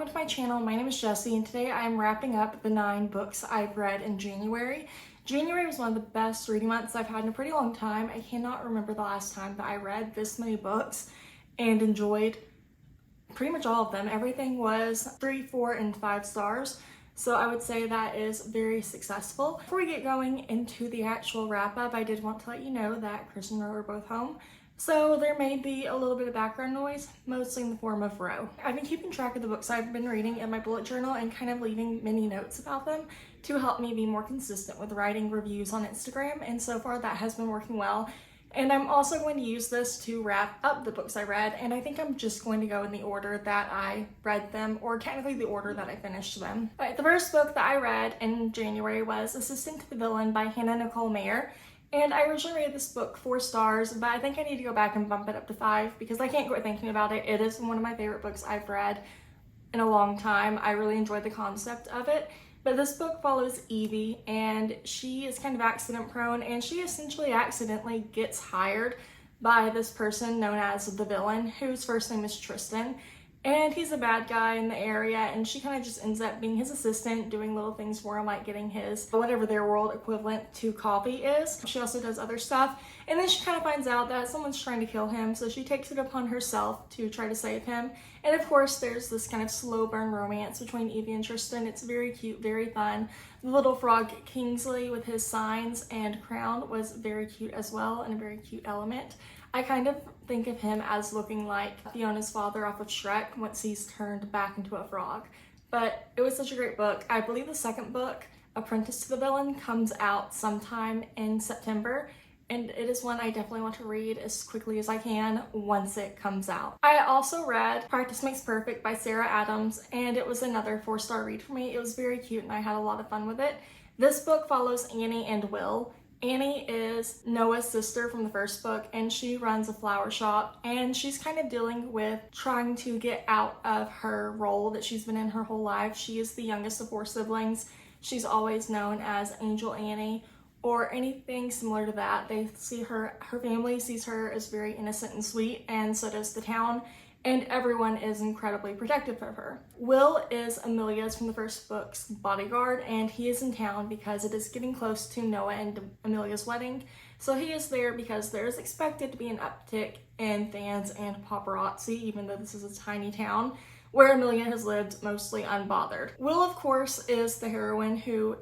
welcome to my channel. My name is Jessie and today I am wrapping up the 9 books I've read in January. January was one of the best reading months I've had in a pretty long time. I cannot remember the last time that I read this many books and enjoyed pretty much all of them. Everything was 3, 4, and 5 stars. So I would say that is very successful. Before we get going into the actual wrap up, I did want to let you know that Chris and Ro are both home. So there may be a little bit of background noise, mostly in the form of Ro. I've been keeping track of the books I've been reading in my bullet journal and kind of leaving mini notes about them to help me be more consistent with writing reviews on Instagram, and so far that has been working well. And I'm also going to use this to wrap up the books I read, and I think I'm just going to go in the order that I read them, or technically the order that I finished them. But the first book that I read in January was Assistant to the Villain by Hannah Nicole Mayer. And I originally rated this book 4 stars, but I think I need to go back and bump it up to 5 because I can't quit thinking about it. It is one of my favorite books I've read in a long time. I really enjoyed the concept of it. But this book follows Evie, and she is kind of accident prone, and she essentially accidentally gets hired by this person known as the villain, whose first name is Tristan. And he's a bad guy in the area, and she kind of just ends up being his assistant, doing little things for him, like getting his, whatever their world equivalent to coffee is. She also does other stuff. And then she kind of finds out that someone's trying to kill him, so she takes it upon herself to try to save him. And of course, there's this kind of slow burn romance between Evie and Tristan. It's very cute, very fun. The little frog Kingsley with his signs and crown was very cute as well, and a very cute element. I kind of think of him as looking like Fiona's father off of Shrek once he's turned back into a frog. But it was such a great book. I believe the second book, Apprentice to the Villain, comes out sometime in September, and it is one I definitely want to read as quickly as I can once it comes out. I also read Practice Makes Perfect by Sarah Adams, and it was another 4-star read for me. It was very cute and I had a lot of fun with it. This book follows Annie and Will. Annie is Noah's sister from the first book, and she runs a flower shop, and she's kind of dealing with trying to get out of her role that she's been in her whole life. She is the youngest of 4 siblings. She's always known as Angel Annie or anything similar to that. They see her family sees her as very innocent and sweet, and so does the town. And everyone is incredibly protective of her. Will is Amelia's from the first book's bodyguard, and he is in town because it is getting close to Noah and Amelia's wedding. So he is there because there is expected to be an uptick in fans and paparazzi, even though this is a tiny town where Amelia has lived mostly unbothered. Will, of course, is the heroine who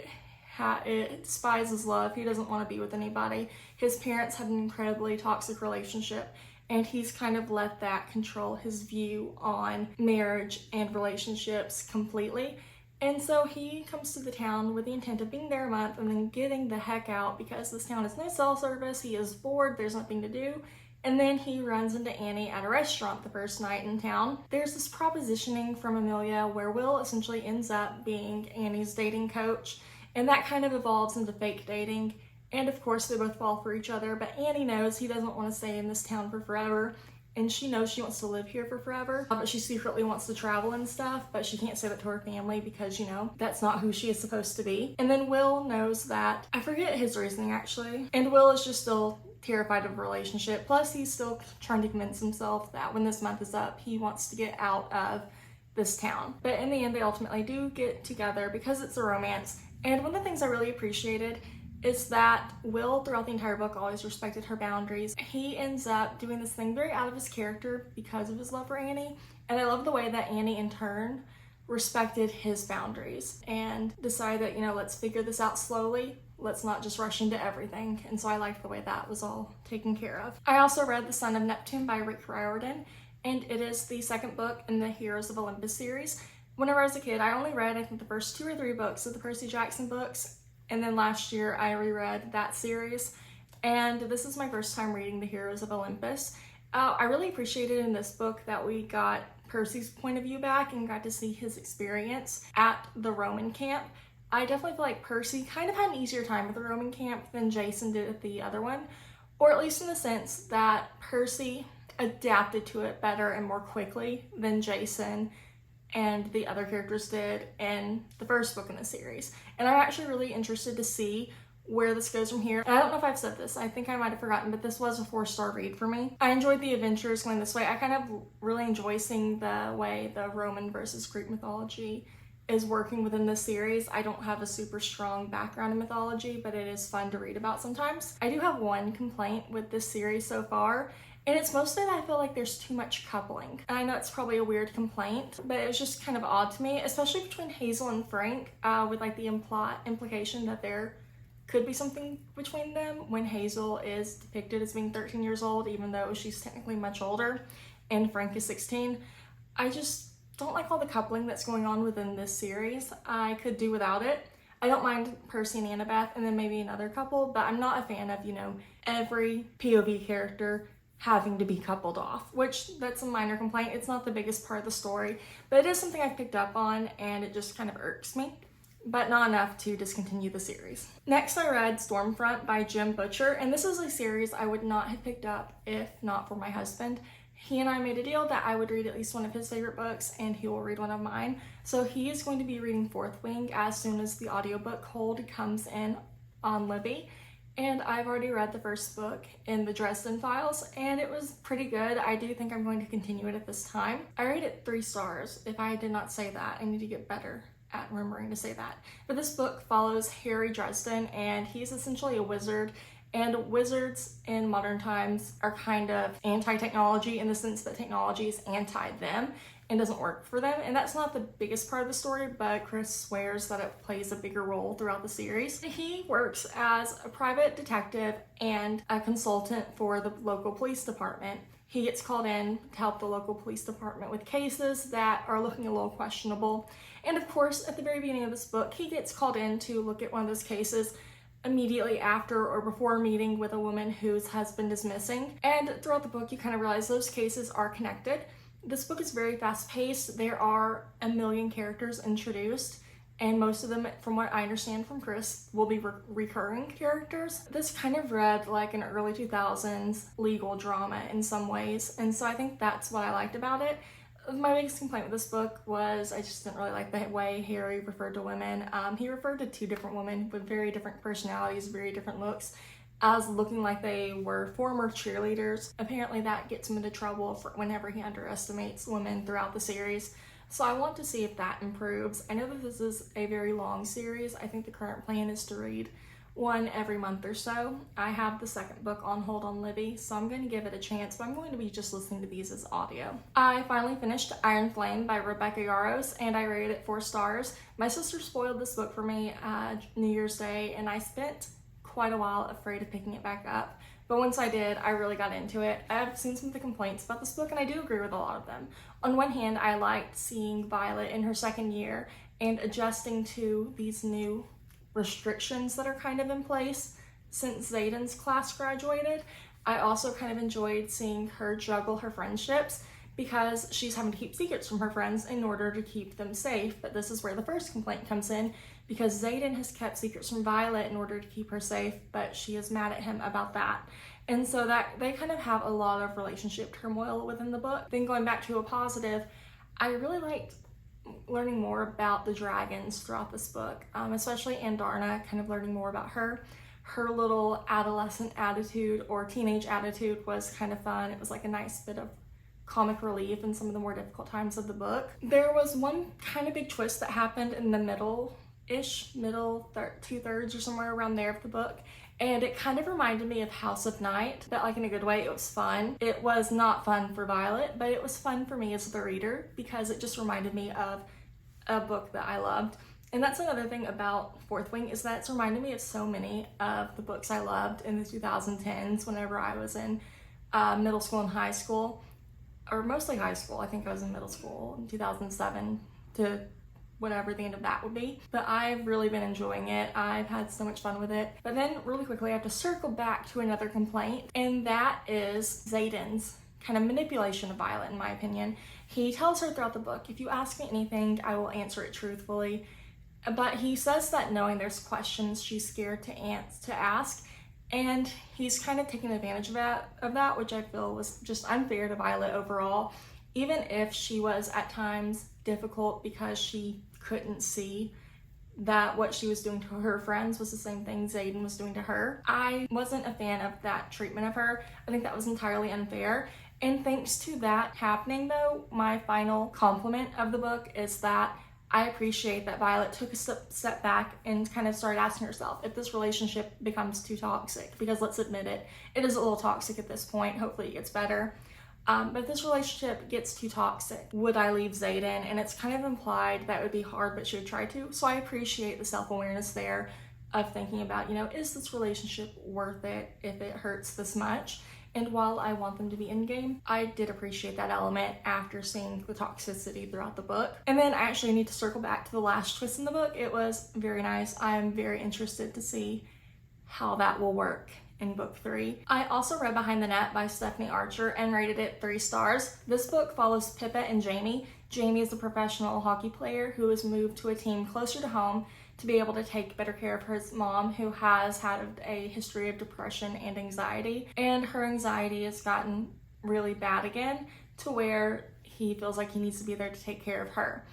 despises love. He doesn't want to be with anybody. His parents had an incredibly toxic relationship, and he's kind of let that control his view on marriage and relationships completely. And so he comes to the town with the intent of being there a month and then getting the heck out because this town has no cell service, he is bored, there's nothing to do. And then he runs into Annie at a restaurant the first night in town. There's this propositioning from Amelia where Will essentially ends up being Annie's dating coach, and that kind of evolves into fake dating. And of course, they both fall for each other, but Annie knows he doesn't want to stay in this town for forever, and she knows she wants to live here for forever, but she secretly wants to travel and stuff, but she can't say that to her family because, you know, that's not who she is supposed to be. And then Will knows that, I forget his reasoning actually, and Will is just still terrified of a relationship, plus he's still trying to convince himself that when this month is up, he wants to get out of this town. But in the end, they ultimately do get together because it's a romance. And one of the things I really appreciated is that Will, throughout the entire book, always respected her boundaries. He ends up doing this thing very out of his character because of his love for Annie, and I love the way that Annie, in turn, respected his boundaries and decided that, you know, let's figure this out slowly. Let's not just rush into everything. And so I liked the way that was all taken care of. I also read The Son of Neptune by Rick Riordan, and it is the second book in the Heroes of Olympus series. Whenever I was a kid, I only read, I think, the first 2 or 3 books of the Percy Jackson books. And then last year I reread that series, and this is my first time reading the Heroes of Olympus. I really appreciated in this book that we got Percy's point of view back and got to see his experience at the Roman camp. I definitely feel like Percy kind of had an easier time at the Roman camp than Jason did at the other one, or at least in the sense that Percy adapted to it better and more quickly than Jason and the other characters did in the first book in the series. And I'm actually really interested to see where this goes from here. And I don't know if I've said this, I think I might have forgotten, but this was a 4-star read for me. I enjoyed the adventures going this way. I kind of really enjoy seeing the way the Roman versus Greek mythology is working within this series. I don't have a super strong background in mythology, but it is fun to read about sometimes. I do have one complaint with this series so far, and it's mostly that I feel like there's too much coupling. And I know it's probably a weird complaint, but it was just kind of odd to me, especially between Hazel and Frank, with like the implication that there could be something between them when Hazel is depicted as being 13 years old, even though she's technically much older, and Frank is 16. I just don't like all the coupling that's going on within this series. I could do without it. I don't mind Percy and Annabeth and then maybe another couple, but I'm not a fan of, every POV character having to be coupled off, which that's a minor complaint. It's not the biggest part of the story, but it is something I've picked up on and it just kind of irks me, but not enough to discontinue the series. Next, I read Stormfront by Jim Butcher, and this is a series I would not have picked up if not for my husband. He and I made a deal that I would read at least one of his favorite books and he will read one of mine. So he is going to be reading Fourth Wing as soon as the audiobook Hold comes in on Libby. And I've already read the first book in the Dresden Files and it was pretty good. I do think I'm going to continue it at this time. I rate it 3 stars. If I did not say that, I need to get better at remembering to say that. But this book follows Harry Dresden and he's essentially a wizard. And wizards in modern times are kind of anti-technology in the sense that technology is anti-them and doesn't work for them. And that's not the biggest part of the story, but Chris swears that it plays a bigger role throughout the series. He works as a private detective and a consultant for the local police department. He gets called in to help the local police department with cases that are looking a little questionable. And of course, at the very beginning of this book, he gets called in to look at one of those cases immediately after or before meeting with a woman whose husband is missing. And throughout the book, you kind of realize those cases are connected. This book is very fast-paced. There are a million characters introduced, and most of them, from what I understand from Chris, will be recurring characters. This kind of read like an early 2000s legal drama in some ways, and so I think that's what I liked about it. My biggest complaint with this book was I just didn't really like the way Harry referred to women. He referred to 2 different women with very different personalities, very different looks, as looking like they were former cheerleaders. Apparently that gets him into trouble for whenever he underestimates women throughout the series. So I want to see if that improves. I know that this is a very long series. I think the current plan is to read one every month or so. I have the second book on hold on Libby, so I'm going to give it a chance, but I'm going to be just listening to these as audio. I finally finished Iron Flame by Rebecca Yarros, and I rated it 4 stars. My sister spoiled this book for me New Year's Day, and I spent quite a while afraid of picking it back up. But once I did, I really got into it. I've seen some of the complaints about this book, and I do agree with a lot of them. On one hand, I liked seeing Violet in her second year and adjusting to these new restrictions that are kind of in place since Xaden's class graduated. I also kind of enjoyed seeing her juggle her friendships because she's having to keep secrets from her friends in order to keep them safe. But this is where the first complaint comes in, because Xaden has kept secrets from Violet in order to keep her safe, but she is mad at him about that. And so that they kind of have a lot of relationship turmoil within the book. Then going back to a positive, I really liked learning more about the dragons throughout this book, especially Andarna, kind of learning more about her. Her little adolescent attitude or teenage attitude was kind of fun. It was like a nice bit of comic relief in some of the more difficult times of the book. There was one kind of big twist that happened in the middle 2/3 or somewhere around there of the book, and it kind of reminded me of House of Night, but like in a good way. It was fun. It was not fun for Violet, but it was fun for me as the reader because it just reminded me of a book that I loved. And that's another thing about Fourth Wing, is that it's reminded me of so many of the books I loved in the 2010s whenever I was in middle school and high school, or mostly high school. I think I was in middle school in 2007 to whatever the end of that would be. But I've really been enjoying it. I've had so much fun with it. But then really quickly, I have to circle back to another complaint, and that is Xaden's kind of manipulation of Violet, in my opinion. He tells her throughout the book, if you ask me anything, I will answer it truthfully. But he says that knowing there's questions she's scared to ask, and he's kind of taking advantage of that, which I feel was just unfair to Violet overall. Even if she was at times difficult because she couldn't see that what she was doing to her friends was the same thing Xaden was doing to her. I wasn't a fan of that treatment of her. I think that was entirely unfair. And thanks to that happening though, my final compliment of the book is that I appreciate that Violet took a step back and kind of started asking herself if this relationship becomes too toxic, because let's admit it, it is a little toxic at this point. Hopefully it gets better. But if this relationship gets too toxic, would I leave Xaden? And it's kind of implied that it would be hard, but she would try to. So I appreciate the self-awareness there of thinking about, is this relationship worth it if it hurts this much? And while I want them to be endgame, I did appreciate that element after seeing the toxicity throughout the book. And then I actually need to circle back to the last twist in the book. It was very nice. I'm very interested to see how that will work in book 3. I also read Behind the Net by Stephanie Archer and rated it 3 stars. This book follows Pippa and Jamie. Jamie is a professional hockey player who has moved to a team closer to home to be able to take better care of his mom, who has had a history of depression and anxiety. And her anxiety has gotten really bad again to where he feels like he needs to be there to take care of her.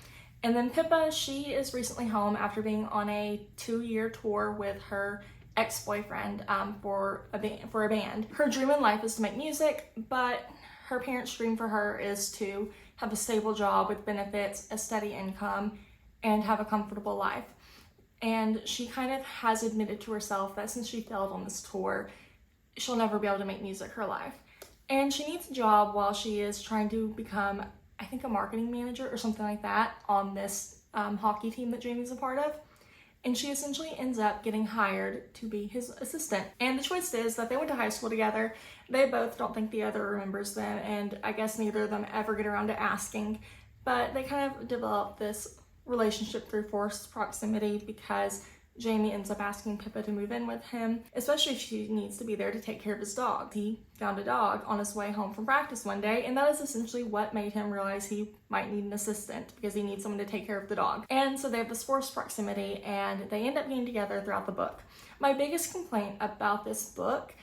And then Pippa, she is recently home after being on a 2-year tour with her ex-boyfriend for a band. Her dream in life is to make music, but her parents' dream for her is to have a stable job with benefits, a steady income, and have a comfortable life. And she kind of has admitted to herself that since she failed on this tour, she'll never be able to make music her life. And she needs a job while she is trying to become, I think, a marketing manager or something like that on this hockey team that Jamie's a part of. And she essentially ends up getting hired to be his assistant. And the twist is that they went to high school together. They both don't think the other remembers them, and I guess neither of them ever get around to asking. But they kind of develop this relationship through forced proximity because Jamie ends up asking Pippa to move in with him, especially if she needs to be there to take care of his dog. He found a dog on his way home from practice one day, and that is essentially what made him realize he might need an assistant because he needs someone to take care of the dog. And so they have this forced proximity, and they end up being together throughout the book. My biggest complaint about this book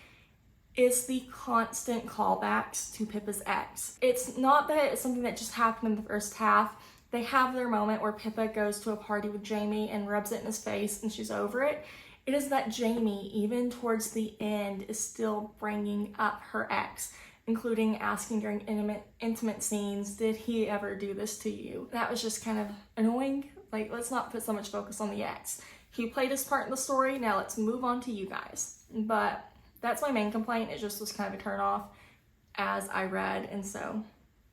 is the constant callbacks to Pippa's ex. It's not that it's something that just happened in the first half. They have their moment where Pippa goes to a party with Jamie and rubs it in his face and she's over it. It is that Jamie, even towards the end, is still bringing up her ex, including asking during intimate scenes, did he ever do this to you? That was just kind of annoying. Like, let's not put so much focus on the ex. He played his part in the story, now let's move on to you guys. But that's my main complaint. It just was kind of a turn off as I read, and so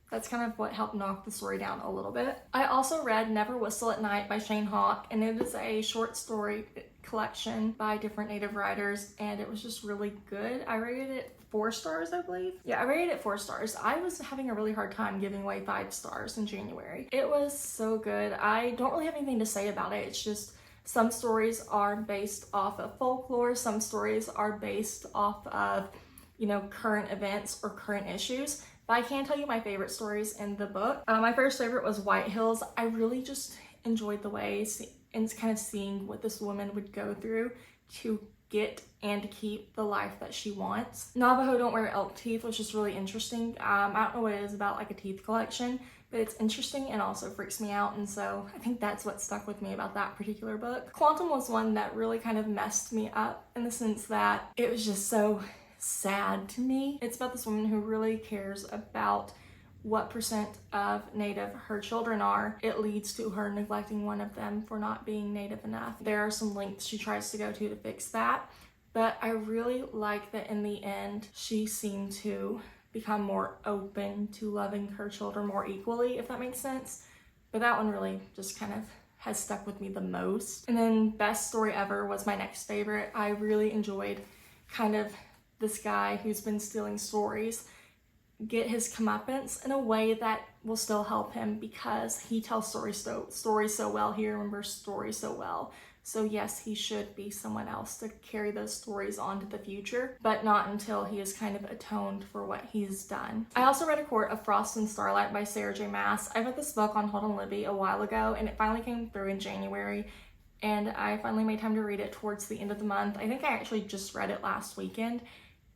that's kind of what helped knock the story down a little bit. I also read Never Whistle at Night by Shane Hawk, and it is a short story collection by different Native writers, and it was just really good. I rated it 4 stars, I believe. Yeah, I rated it 4 stars. I was having a really hard time giving away 5 stars in January. It was so good. I don't really have anything to say about it. It's just some stories are based off of folklore, some stories are based off of, current events or current issues. But I can tell you my favorite stories in the book. My first favorite was White Hills. I really just enjoyed the way and kind of seeing what this woman would go through to get and to keep the life that she wants. Navajo Don't Wear Elk Teeth was just really interesting. I don't know what it is about like a teeth collection, but it's interesting and also freaks me out, and so I think that's what stuck with me about that particular book. Quantum was one that really kind of messed me up in the sense that it was just so sad to me. It's about this woman who really cares about what percent of Native her children are. It leads to her neglecting one of them for not being Native enough. There are some lengths she tries to go to fix that, but I really like that in the end she seemed to become more open to loving her children more equally, if that makes sense. But that one really just kind of has stuck with me the most. And then Best Story Ever was my next favorite. I really enjoyed kind of this guy who's been stealing stories get his comeuppance in a way that will still help him because he tells stories so well. He remembers stories so well. So yes, he should be someone else to carry those stories on to the future, but not until he has kind of atoned for what he's done. I also read A Court of Frost and Starlight by Sarah J. Maas. I read this book on Hold on Libby a while ago, and it finally came through in January, and I finally made time to read it towards the end of the month. I think I actually just read it last weekend,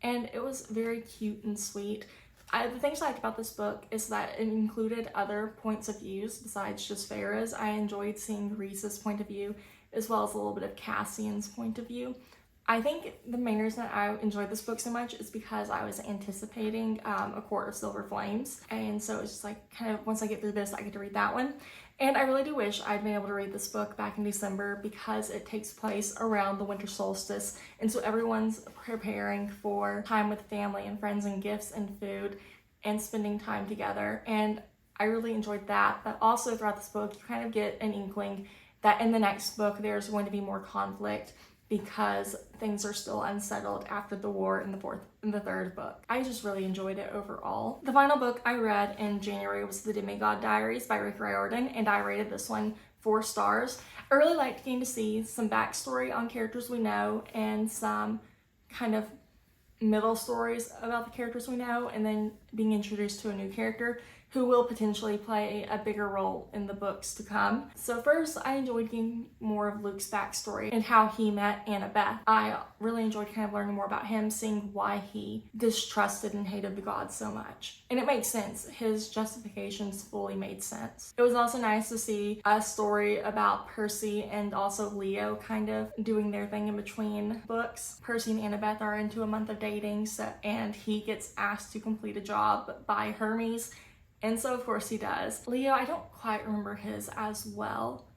and it was very cute and sweet. The things I liked about this book is that it included other points of views besides just Farah's. I enjoyed seeing Reese's point of view as well as a little bit of Cassian's point of view. I think the main reason I enjoyed this book so much is because I was anticipating A Court of Silver Flames, and so it's just like kind of once I get through this, I get to read that one. And I really do wish I'd been able to read this book back in December because it takes place around the winter solstice, and so everyone's preparing for time with family and friends and gifts and food and spending time together. And I really enjoyed that, but also throughout this book, you kind of get an inkling that in the next book, there's going to be more conflict because things are still unsettled after the war in the third book. I just really enjoyed it overall. The final book I read in January was The Demigod Diaries by Rick Riordan, and I rated this one 4 stars. I really liked getting to see some backstory on characters we know and some kind of middle stories about the characters we know, and then being introduced to a new character who will potentially play a bigger role in the books to come. So first, I enjoyed getting more of Luke's backstory and how he met Annabeth. I really enjoyed kind of learning more about him, seeing why he distrusted and hated the gods so much. And it makes sense. His justifications fully made sense. It was also nice to see a story about Percy and also Leo kind of doing their thing in between books. Percy and Annabeth are into a month of dating, and he gets asked to complete a job by Hermes. And so of course he does. Leo, I don't quite remember his as well.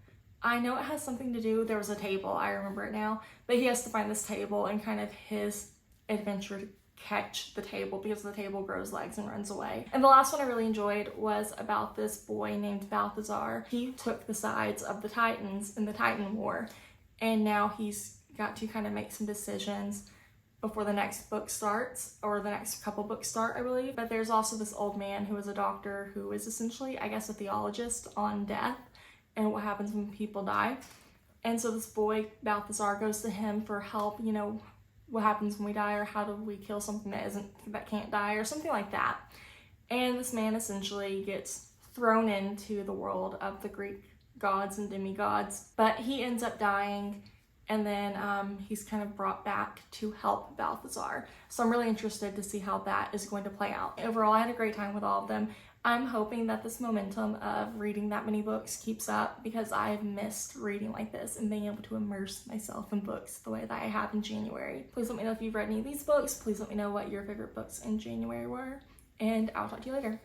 I know it has something to do, there was a table, I remember it now, but he has to find this table and kind of his adventure to catch the table because the table grows legs and runs away. And the last one I really enjoyed was about this boy named Balthazar. He took the sides of the Titans in the Titan War, and now he's got to kind of make some decisions before the next book starts, or the next couple books start, I believe. But there's also this old man who is a doctor who is essentially, I guess, a theologist on death and what happens when people die. And so this boy, Balthazar, goes to him for help, you know, what happens when we die, or how do we kill something that can't die, or something like that. And this man essentially gets thrown into the world of the Greek gods and demigods, but he ends up dying. And then he's kind of brought back to help Balthazar. So I'm really interested to see how that is going to play out. Overall, I had a great time with all of them. I'm hoping that this momentum of reading that many books keeps up because I've missed reading like this and being able to immerse myself in books the way that I have in January. Please let me know if you've read any of these books. Please let me know what your favorite books in January were. And I'll talk to you later.